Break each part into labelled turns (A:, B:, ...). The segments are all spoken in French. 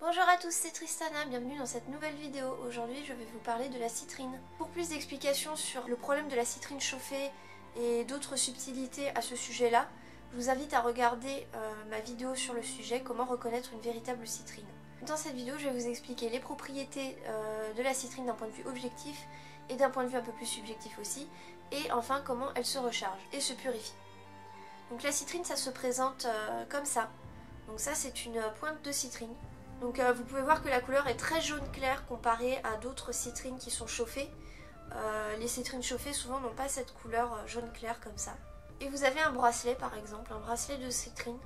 A: Bonjour à tous, c'est Tristana, bienvenue dans cette nouvelle vidéo. Aujourd'hui je vais vous parler de la citrine. Pour plus d'explications sur le problème de la citrine chauffée et d'autres subtilités à ce sujet-là, je vous invite à regarder ma vidéo sur le sujet, comment reconnaître une véritable citrine. Dans cette vidéo je vais vous expliquer les propriétés de la citrine d'un point de vue objectif et d'un point de vue un peu plus subjectif aussi, et enfin comment elle se recharge et se purifie. Donc la citrine ça se présente comme ça. Donc ça c'est une pointe de citrine. Donc vous pouvez voir que la couleur est très jaune clair comparée à d'autres citrines qui sont chauffées. Les citrines chauffées souvent n'ont pas cette couleur jaune clair comme ça. Et vous avez un bracelet par exemple, un bracelet de citrine.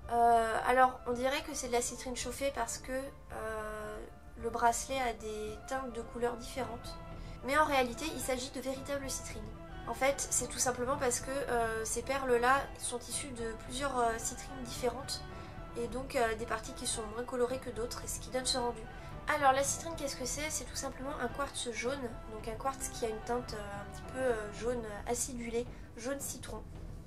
A: Alors on dirait que c'est de la citrine chauffée parce que le bracelet a des teintes de couleurs différentes. Mais en réalité il s'agit de véritables citrines. En fait c'est tout simplement parce que ces perles-là sont issues de plusieurs citrines différentes. Et donc des parties qui sont moins colorées que d'autres, et ce qui donne ce rendu. Alors la citrine, qu'est-ce que c'est? C'est tout simplement un quartz jaune, donc un quartz qui a une teinte un petit peu jaune acidulé, jaune citron.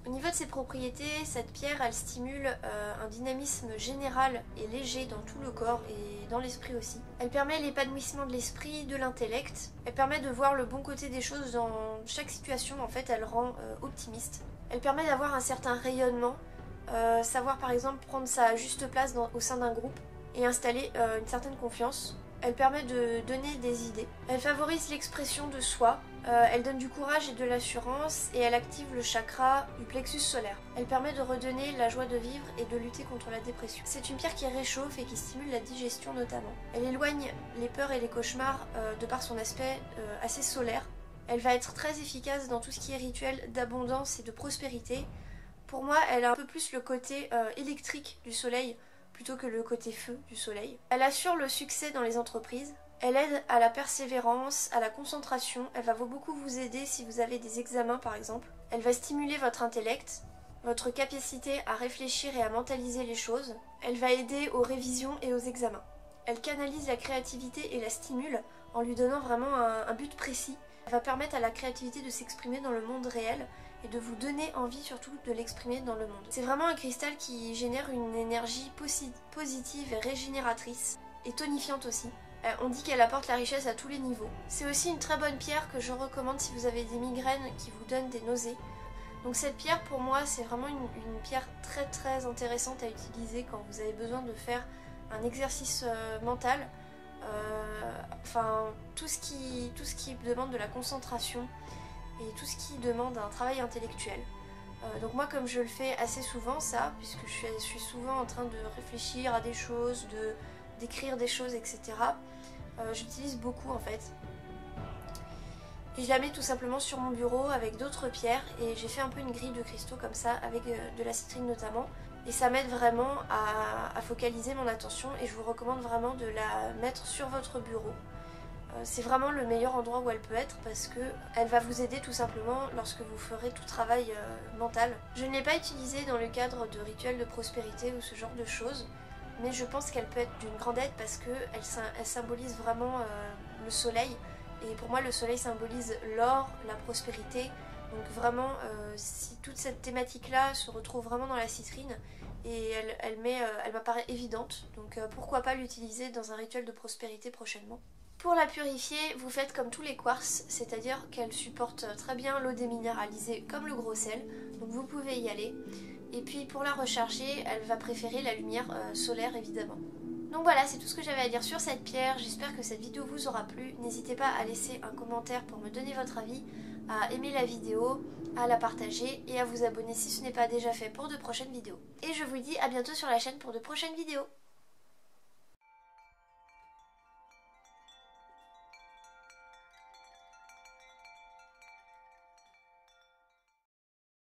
A: Au niveau de ses propriétés, cette pierre elle stimule un dynamisme général et léger dans tout le corps et dans l'esprit aussi. Elle permet l'épanouissement de l'esprit, de l'intellect. Elle permet de voir le bon côté des choses dans chaque situation, en fait elle rend optimiste. Elle permet d'avoir un certain rayonnement. Savoir par exemple prendre sa juste place au sein d'un groupe et installer une certaine confiance. Elle permet de donner des idées. Elle favorise l'expression de soi. Elle donne du courage et de l'assurance et elle active le chakra du plexus solaire. Elle permet de redonner la joie de vivre et de lutter contre la dépression. C'est une pierre qui réchauffe et qui stimule la digestion notamment. Elle éloigne les peurs et les cauchemars de par son aspect assez solaire. Elle va être très efficace dans tout ce qui est rituel d'abondance et de prospérité. Pour moi, elle a un peu plus le côté électrique du soleil plutôt que le côté feu du soleil. Elle assure le succès dans les entreprises. Elle aide à la persévérance, à la concentration. Elle va beaucoup vous aider si vous avez des examens par exemple. Elle va stimuler votre intellect, votre capacité à réfléchir et à mentaliser les choses. Elle va aider aux révisions et aux examens. Elle canalise la créativité et la stimule en lui donnant vraiment un but précis. Elle va permettre à la créativité de s'exprimer dans le monde réel et de vous donner envie surtout de l'exprimer dans le monde. C'est vraiment un cristal qui génère une énergie positive et régénératrice et tonifiante aussi. On dit qu'elle apporte la richesse à tous les niveaux. C'est aussi une très bonne pierre que je recommande si vous avez des migraines qui vous donnent des nausées. Donc cette pierre pour moi c'est vraiment une pierre très intéressante à utiliser quand vous avez besoin de faire un exercice mental. Enfin tout ce qui demande de la concentration et tout ce qui demande un travail intellectuel. Donc moi comme je le fais assez souvent ça, puisque je suis souvent en train de réfléchir à des choses, d'écrire des choses, etc. J'utilise beaucoup en fait. Et je la mets tout simplement sur mon bureau avec d'autres pierres et j'ai fait un peu une grille de cristaux comme ça avec de la citrine notamment. Et ça m'aide vraiment à focaliser mon attention et je vous recommande vraiment de la mettre sur votre bureau. C'est vraiment le meilleur endroit où elle peut être parce qu'elle va vous aider tout simplement lorsque vous ferez tout travail mental. Je ne l'ai pas utilisée dans le cadre de rituels de prospérité ou ce genre de choses, mais je pense qu'elle peut être d'une grande aide parce qu'elle symbolise vraiment le soleil. Et pour moi le soleil symbolise l'or, la prospérité. Donc vraiment si toute cette thématique là se retrouve vraiment dans la citrine et elle m'apparaît évidente. Donc pourquoi pas l'utiliser dans un rituel de prospérité prochainement. Pour la purifier, vous faites comme tous les quartz, c'est-à-dire qu'elle supporte très bien l'eau déminéralisée comme le gros sel, donc vous pouvez y aller. Et puis pour la recharger, elle va préférer la lumière solaire évidemment. Donc voilà, c'est tout ce que j'avais à dire sur cette pierre, j'espère que cette vidéo vous aura plu. N'hésitez pas à laisser un commentaire pour me donner votre avis, à aimer la vidéo, à la partager et à vous abonner si ce n'est pas déjà fait pour de prochaines vidéos. Et je vous dis à bientôt sur la chaîne pour de prochaines vidéos.